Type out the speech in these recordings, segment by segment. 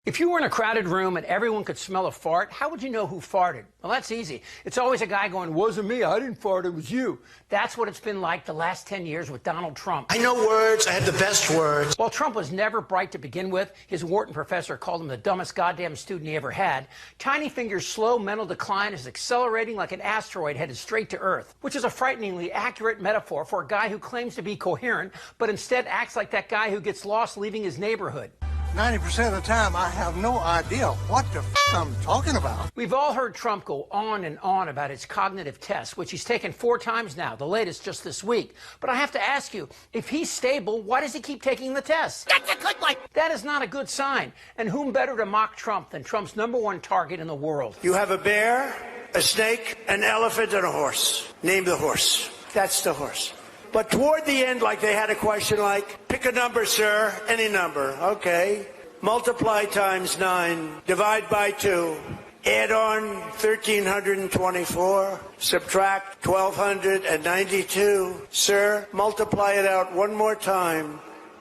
If you were in a crowded room and everyone could smell a fart, how would you know who farted? Well, that's easy. It's always a guy going, "Wasn't me, I didn't fart, it was you." That's what it's been like the last 10 years with Donald Trump. I know words, I have the best words. While Trump was never bright to begin with, his Wharton professor called him the dumbest goddamn student he ever had, Tiny Finger's slow mental decline is accelerating like an asteroid headed straight to Earth, which is a frighteningly accurate metaphor for a guy who claims to be coherent, but instead acts like that guy who gets lost leaving his neighborhood. 90% of the time, I have no idea what the I'm talking about. We've all heard Trump go on and on about his cognitive tests, which he's taken 4 times now, the latest just this week. But I have to ask you, if he's stable, why does he keep taking the tests? That's a good one. That is not a good sign. And whom better to mock Trump than Trump's #1 target in the world? You have a bear, a snake, an elephant, and a horse. Name the horse. That's the horse. But toward the end, like they had a question like, pick a number, sir, any number. Okay. Multiply times 9, divide by 2, add on 1,324, subtract 1,292. Sir, multiply it out one more time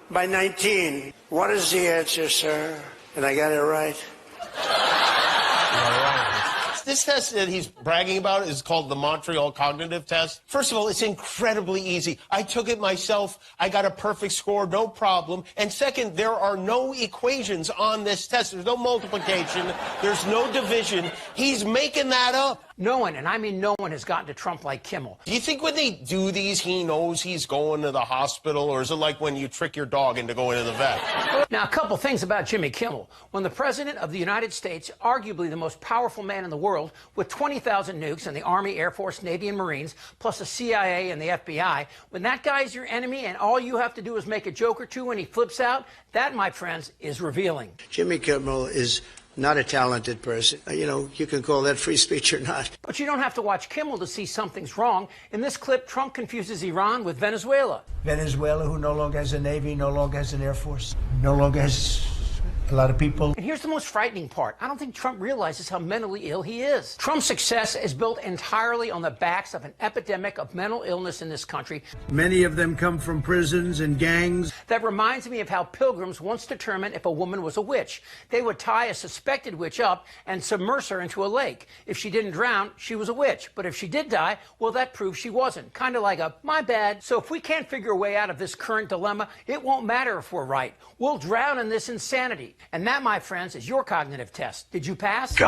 by 19. What is the answer, sir? And I got it right. This test that he's bragging about is called the Montreal Cognitive Test. First of all, it's incredibly easy. I took it myself. I got a perfect score, no problem. And second, there are no equations on this test. There's no multiplication. There's no division. He's making that up. No one, and I mean no one, has gotten to Trump like Kimmel. Do you think when they do these, he knows he's going to the hospital, or is it like when you trick your dog into going to the vet? Now, a couple things about Jimmy Kimmel. When the President of the United States, arguably the most powerful man in the world, with 20,000 nukes in the Army, Air Force, Navy, and Marines, plus the CIA and the FBI, when that guy's your enemy and all you have to do is make a joke or two when he flips out, that, my friends, is revealing. Jimmy Kimmel is not a talented person. You know, you can call that free speech or not. But you don't have to watch Kimmel to see something's wrong. In this clip, Trump confuses Iran with Venezuela. Venezuela, who no longer has a Navy, no longer has an Air Force, no longer has a lot of people. And here's the most frightening part. I don't think Trump realizes how mentally ill he is. Trump's success is built entirely on the backs of an epidemic of mental illness in this country. Many of them come from prisons and gangs. That reminds me of how pilgrims once determined if a woman was a witch. They would tie a suspected witch up and submerge her into a lake. If she didn't drown, she was a witch. But if she did die, well, that proves she wasn't. Kind of like a, my bad. So if we can't figure a way out of this current dilemma, it won't matter if we're right. We'll drown in this insanity. And that, my friends, is your cognitive test. Did you pass? God.